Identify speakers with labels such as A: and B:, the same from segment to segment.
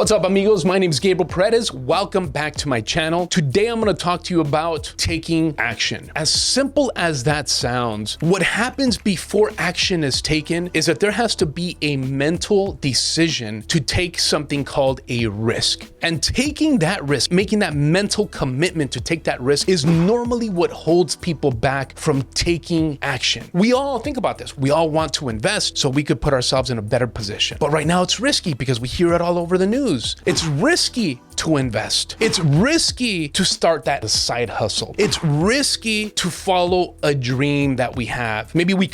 A: What's up, amigos? My name is Gabriel Paredes. Welcome back to my channel. Today, I'm going to talk to you about taking action. As simple as that sounds, what happens before action is taken is that there has to be a mental decision to take something called a risk. And taking that risk, making that mental commitment to take that risk is normally what holds people back from taking action. We all think about this. We all want to invest so we could put ourselves in a better position. But right now it's risky because we hear it all over the news. It's risky to invest. It's risky to start that side hustle. It's risky to follow a dream that we have. Maybe we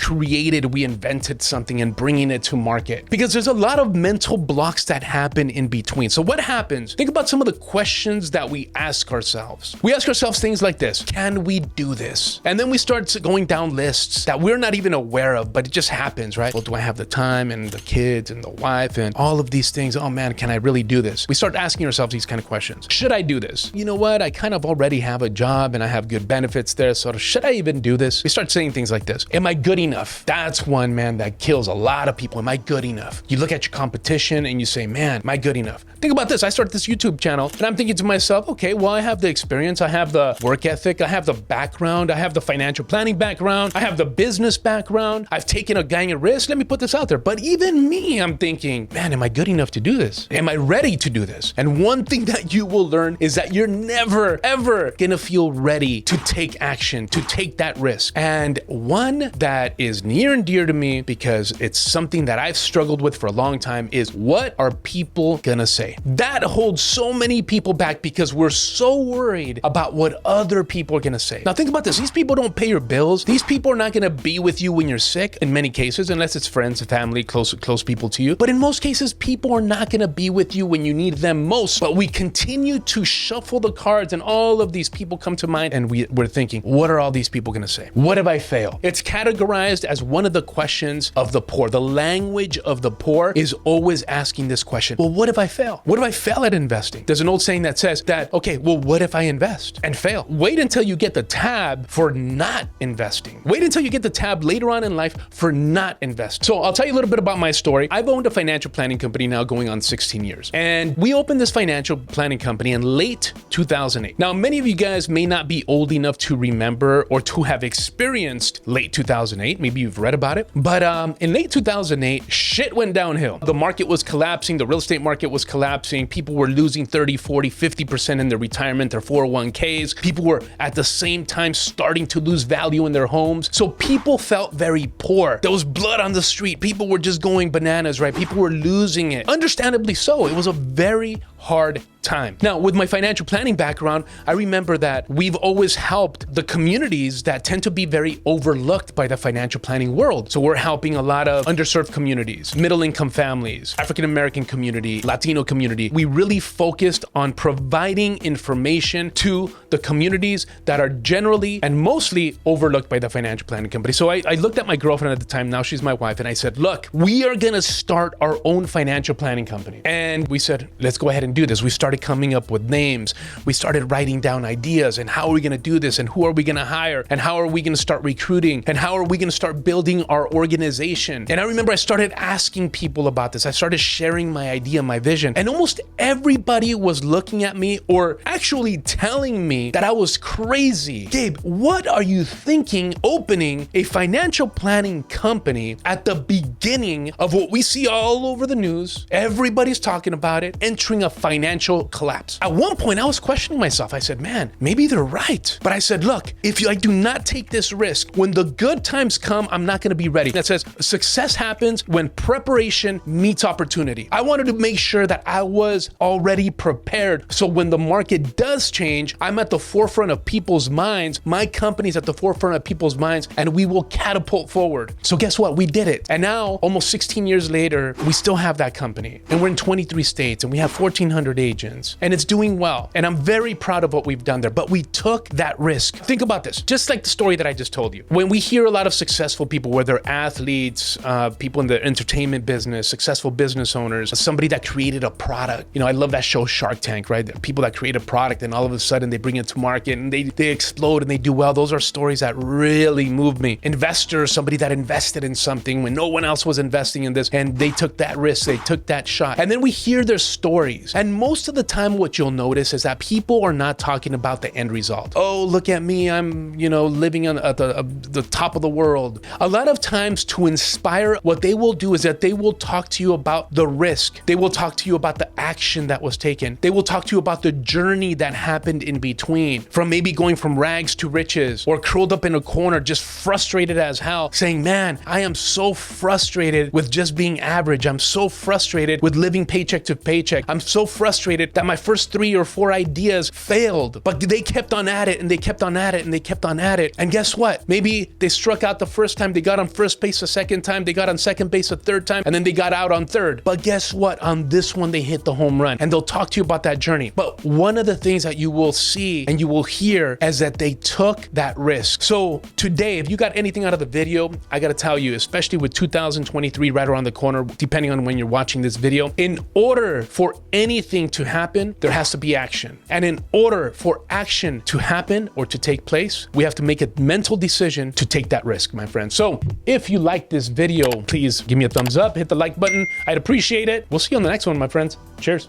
A: invented something and bringing it to market, because there's a lot of mental blocks that happen in between. So what happens? Think about some of the questions that we ask ourselves. We ask ourselves things like this: can we do this? And then we start going down lists that we're not even aware of, but it just happens, right? Well, do I have the time and the kids and the wife and all of these things? Oh man, can I really do this? We start asking ourselves these kind of questions. Should I do this? You know what? I kind of already have a job and I have good benefits there. So should I even do this? We start saying things like this. Am I good enough? That's one, man, that kills a lot of people. Am I good enough? You look at your competition and you say, man, am I good enough? Think about this. I started this YouTube channel and I'm thinking to myself, okay, well, I have the experience. I have the work ethic. I have the background. I have the financial planning background. I have the business background. I've taken a gang of risks. Let me put this out there. But even me, I'm thinking, man, am I good enough to do this? Am I ready to do this? And one thing that you will learn is that you're never, ever gonna feel ready to take action, to take that risk. And one that is near and dear to me, because it's something that I've struggled with for a long time, is what are people gonna say? That holds so many people back because we're so worried about what other people are gonna say. Now think about this. These people don't pay your bills. These people are not gonna be with you when you're sick in many cases, unless it's friends, family, close people to you. But in most cases, people are not gonna be with you when you need them most. But we continue to shuffle the cards and all of these people come to mind and we're thinking, what are all these people gonna say? What if I fail? It's categorized as one of the questions of the poor. The language of the poor is always asking this question. Well, what if I fail? What if I fail at investing? There's an old saying that says that, okay, well, what if I invest and fail? Wait until you get the tab for not investing. Wait until you get the tab later on in life for not investing. So I'll tell you a little bit about my story. I've owned a financial planning company now going on 16 years. And we opened this financial planning company in late 2008. Now, many of you guys may not be old enough to remember or to have experienced late 2008. Maybe you've read about it. But in late 2008, shit went downhill. The market was collapsing. The real estate market was collapsing. People were losing 30, 40, 50% in their retirement, their 401ks. People were at the same time starting to lose value in their homes. So people felt very poor. There was blood on the street. People were just going bananas, right? People were losing it. Understandably so. It was a very hard time. Now, with my financial planning background, I remember that we've always helped the communities that tend to be very overlooked by the financial planning world. So we're helping a lot of underserved communities, middle income families, African American community, Latino community. We really focused on providing information to the communities that are generally and mostly overlooked by the financial planning company. So I looked at my girlfriend at the time, now she's my wife, and I said, look, we are gonna start our own financial planning company. And we said, let's go ahead and do this. We started coming up with names. We started writing down ideas and how are we gonna do this and who are we gonna hire and how are we gonna start recruiting and how are we gonna start building our organization. And I remember I started asking people about this. I started sharing my idea, my vision, and almost everybody was looking at me or actually telling me that I was crazy. Gabe, what are you thinking opening a financial planning company at the beginning of what we see all over the news? Everybody's talking about it, entering a financial collapse. At one point, I was questioning myself. I said, man, maybe they're right. But I said, look, if I do not take this risk, when the good times come, I'm not gonna be ready. That says success happens when preparation meets opportunity. I wanted to make sure that I was already prepared. So when the market does change, I'm at the forefront of people's minds. My company's at the forefront of people's minds, and we will catapult forward. So guess what? We did it. And now, almost 16 years later, we still have that company. And we're in 23 states, and we have 1,400 agents, and it's doing well. And I'm very proud of what we've done there, but we took that risk. Think about this, just like the story that I just told you. When we hear a lot of successful people, whether athletes, people in the entertainment business, successful business owners, somebody that created a product. You know, I love that show Shark Tank, right? People that create a product and all of a sudden they bring it to market and they explode and they do well. Those are stories that really move me. Investors, somebody that invested in something when no one else was investing in this, and they took that risk, they took that shot. And then we hear their stories. And most of the time, what you'll notice is that people are not talking about the end result. Oh, look at me, I'm, living at the top of the world. A lot of times to inspire, what they will do is that they will talk to you about the risk. They will talk to you about the action that was taken. They will talk to you about the journey that happened in between, from maybe going from rags to riches, or curled up in a corner, just frustrated as hell, saying, man, I am so frustrated with just being average. I'm so frustrated with living paycheck to paycheck. I'm so frustrated that my first 3 or 4 ideas failed, but they kept on at it and they kept on at it and they kept on at it. And guess what? Maybe they struck out the first time, they got on first base the second time, they got on second base the third time, and then they got out on third. But guess what? On this one, they hit the home run, and they'll talk to you about that journey. But one of the things that you will see and you will hear is that they took that risk. So today, if you got anything out of the video, I gotta tell you, especially with 2023 right around the corner, depending on when you're watching this video, in order for anything to happen, there has to be action. And in order for action to happen or to take place, we have to make a mental decision to take that risk, my friend. So if you like this video, please give me a thumbs up, hit the like button. I'd appreciate it. We'll see you on the next one, my friends. Cheers.